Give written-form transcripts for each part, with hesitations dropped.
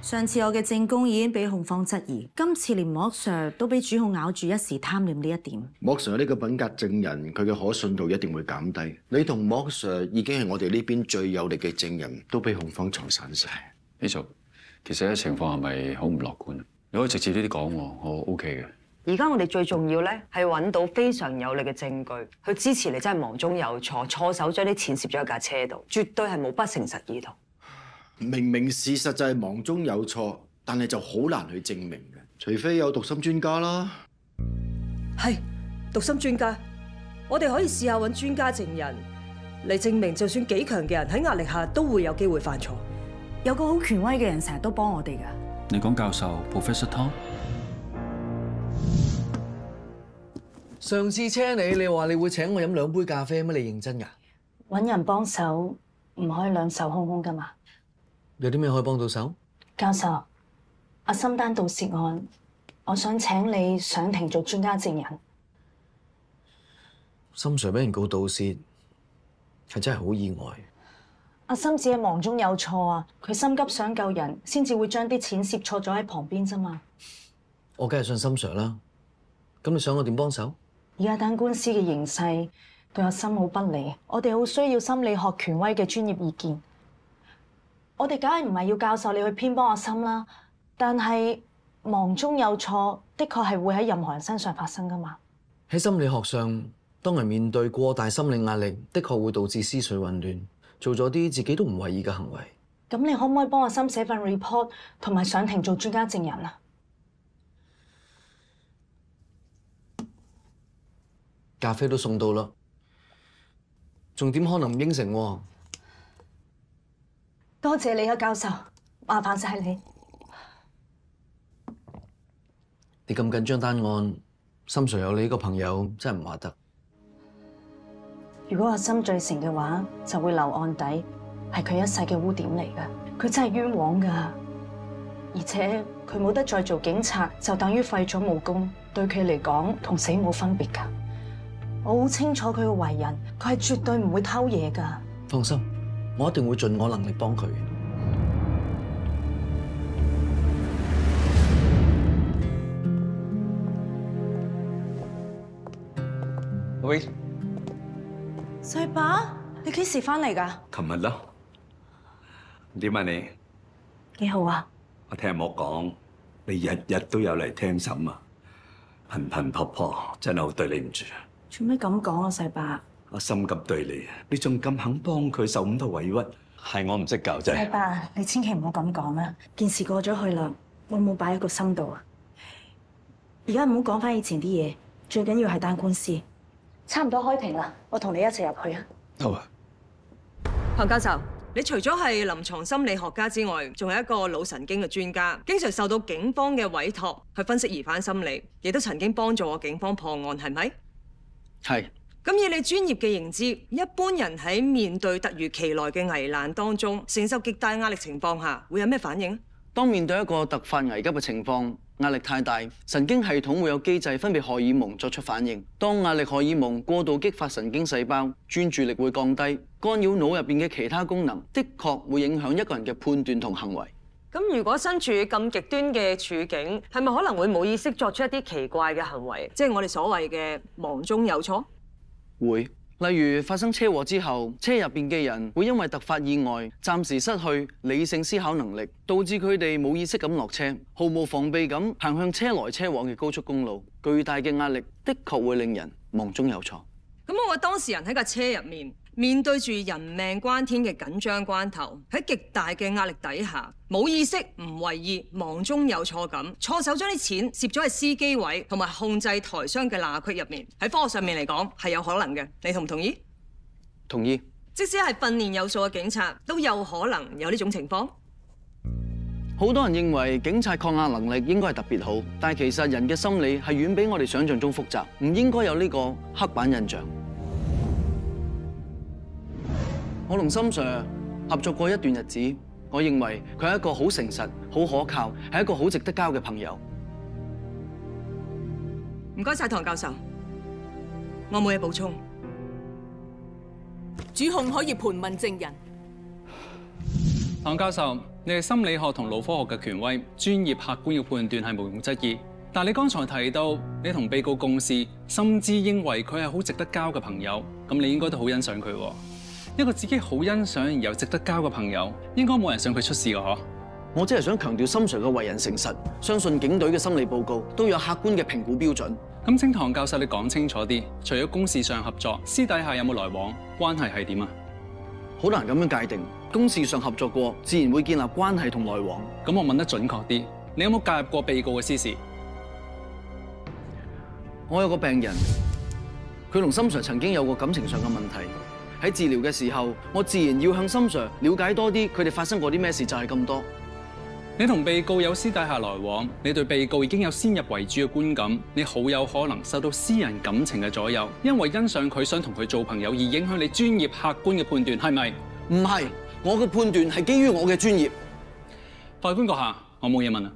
上次我嘅證供已經俾控方質疑，今次連莫 Sir 都俾主控咬住一時貪念呢一點。莫 Sir 呢個品格證人，佢嘅可信度一定會減低。你同莫 Sir 已經係我哋呢邊最有力嘅證人，都俾控方嘈散晒。Hazel，其實咧情況係咪好唔樂觀？你可以直接呢啲講我 OK 嘅。而家我哋最重要咧係揾到非常有力嘅證據，去支持你真係忙中有錯，錯手將啲錢攝咗喺架車度，絕對係冇不誠實意圖。明明事實就係忙中有錯，但係就好難去證明嘅，除非有讀心專家啦。係讀心專家，我哋可以試下揾專家證人嚟證明，就算幾強嘅人喺壓力下都會有機會犯錯。有個好權威嘅人成日都幫我哋㗎。你講教授 Professor Tom？ 上次車你話你會請我飲2杯咖啡咩？你認真㗎？揾人幫手唔可以兩手空空㗎嘛？有啲咩可以幫到手？教授，阿森丹盜竊案，我想請你上庭做專家證人。森 Sir 俾人告盜竊，係真係好意外。阿森只係忙中有錯啊，佢心急想救人，先至會將啲錢攝錯咗喺旁邊啫嘛。我梗係信森 Sir 啦。咁你想我點幫手？而家單官司嘅形勢對阿森好不利，我哋好需要心理學權威嘅專業意見。我哋梗係唔係要教授你去偏幫阿森啦，但係忙中有錯，的確係會喺任何人身上發生噶嘛。喺心理學上，當人面對過大心理壓力，的確會導致思緒混亂，做咗啲自己都唔為意嘅行為。咁你可唔可以幫阿森寫份 report， 同埋上庭做專家證人啊？咖啡都送到啦，仲點可能唔應承喎？多謝你啊，教授，麻煩晒你。你咁緊張單案，森 Sir 有你呢個朋友真係唔話得。如果阿森罪成嘅話，就會留案底，係佢一世嘅污點嚟㗎。佢真係冤枉㗎，而且佢冇得再做警察，就等於廢咗武功，對佢嚟講同死冇分別㗎。我好清楚佢嘅為人，佢係絕對唔會偷嘢㗎。放心，我一定會盡我能力幫佢。喂，細伯，你幾時翻嚟㗎？琴日咯。點啊你？幾好啊！我聽莫講，你日日都有嚟聽審啊，頻頻撲撲，真係好對你唔住。做咩咁講啊，細伯？我心急對你，你仲咁肯幫佢受咁多委屈，係我唔識教啫。細伯，你千祈唔好咁講啦，件事過咗去啦，我冇擺喺個心度啊。而家唔好講翻以前啲嘢，最緊要係單官司。差唔多開庭啦，我同你一齊入去啊。好啊。龐教授，你除咗係臨床心理學家之外，仲係一個腦神經嘅專家，經常受到警方嘅委託去分析疑犯心理，亦都曾經幫助過警方破案，係咪？係。咁以你專業嘅認知，一般人喺面對突如其來嘅危難當中，承受極大壓力情況下，會有咩反應？當面對一個突發危急嘅情況，壓力太大，神經系統會有機制分泌荷爾蒙作出反應。當壓力荷爾蒙過度激發神經細胞，專注力會降低，干擾腦入邊嘅其他功能，的確會影響一個人嘅判斷同行為。咁如果身處咁極端嘅處境，係咪可能會冇意識作出一啲奇怪嘅行為，即係我哋所謂嘅忙中有錯？會，例如發生車禍之後，車入邊嘅人會因為突發意外，暫時失去理性思考能力，導致佢哋冇意識咁落車，毫無防備咁行向車來車往嘅高速公路。巨大嘅壓力的確會令人忙中有錯。咁我當事人喺架車入面，面對住人命關天嘅緊張關頭，喺極大嘅壓力底下，冇意識、唔為意、忙中有錯咁，錯手將啲錢攝咗喺司機位同埋控制台箱嘅罅隙入面。喺科學上面嚟講係有可能嘅，你同唔同意？同意。即使係訓練有素嘅警察，都有可能有呢種情況。好多人認為警察抗壓能力應該係特別好，但係其實人嘅心理係遠比我哋想象中複雜，唔應該有呢個刻板印象。我同森 Sir 合作過一段日子，我認為佢係一個好誠實、好可靠，係一個好值得交嘅朋友。唔該晒，唐教授，我冇嘢補充。主控可以盤問證人。唐教授，你係心理學同腦科學嘅權威，專業客觀嘅判斷係毋庸質疑。但你剛才提到你同被告共事，甚至認為佢係好值得交嘅朋友，咁你應該都好欣賞佢喎。一個自己好欣賞而又值得交嘅朋友，應該冇人想佢出事㗎嗬。我只係想強調森 Sir 嘅為人誠實，相信警隊嘅心理報告都有客觀嘅評估標準。咁請唐教授你講清楚啲，除咗公事上合作，私底下有冇來往，關係係點啊？好難咁樣界定，公事上合作過，自然會建立關係同來往。咁我問得準確啲，你有冇介入過被告嘅私事？我有個病人，佢同森 Sir 曾經有過感情上嘅問題。喺治療嘅時候，我自然要向森 Sir 了解多啲，佢哋發生過啲咩事，就係咁多。你同被告有私底下來往，你對被告已經有先入為主嘅觀感，你好有可能受到私人感情嘅左右，因為欣賞佢想同佢做朋友而影響你專業客觀嘅判斷，係咪？唔係，我嘅判斷係基於我嘅專業。法官閣下，我冇嘢問啦。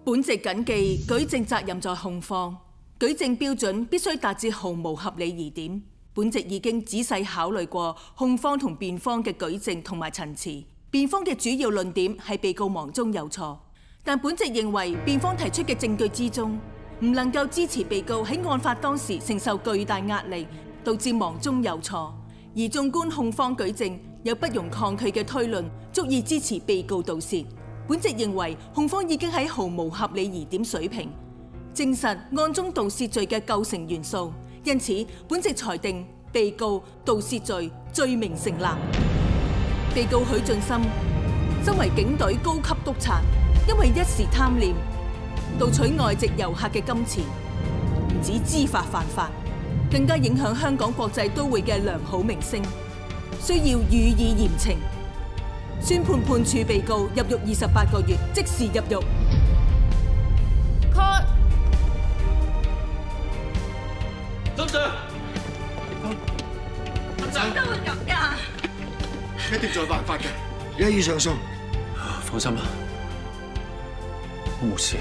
本席謹記舉證責任在控方，舉證標準必須達至毫無合理疑點。本席已經仔細考慮過控方同辯方嘅舉證同埋陳詞，辯方嘅主要論點係被告忙中有錯，但本席認為辯方提出嘅證據之中，唔能夠支持被告喺案發當時承受巨大壓力，導致忙中有錯。而縱觀控方舉證有不容抗拒嘅推論，足以支持被告盜竊。本席認為控方已經喺毫無合理疑點水平證實案中盜竊罪嘅構成元素，因此本席裁定被告盜竊罪罪名成立。被告許進深身為警隊高級督察，因為一時貪念盜取外籍遊客嘅金錢，唔止知法犯法，更加影響香港國際都會嘅良好名聲，需要予以嚴懲。宣判判處被告入獄28個月，即時入獄。Cut。森 Sir， 點解會咁㗎？一定仲有辦法嘅，一於上訴。放心啦，我冇事。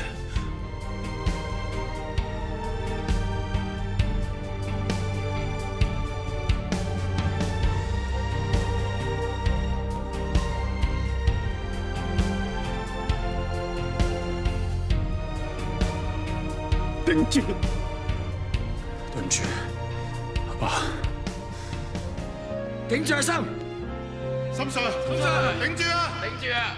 頂住！對唔住，阿爸。頂住阿森，森 Sir， 頂住啊！頂住啊！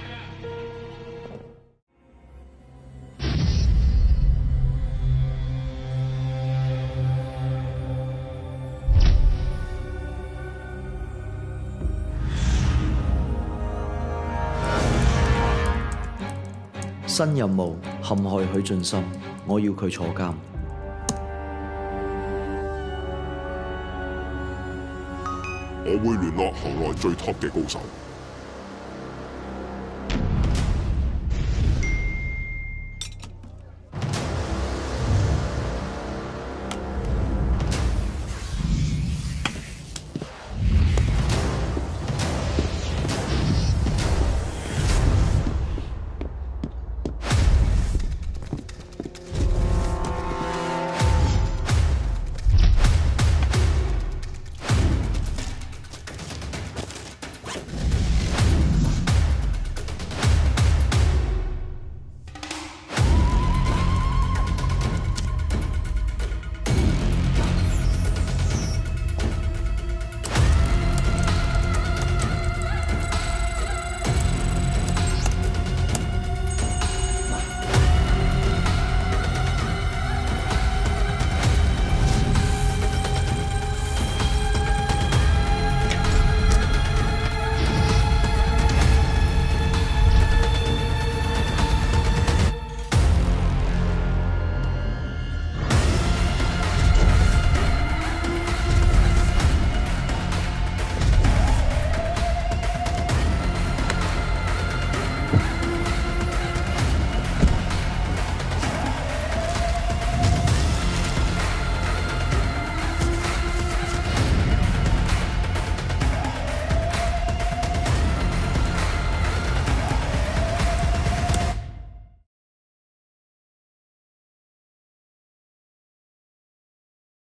新任務陷害許進深，我要佢坐監。我會聯絡行內最 top 嘅高手。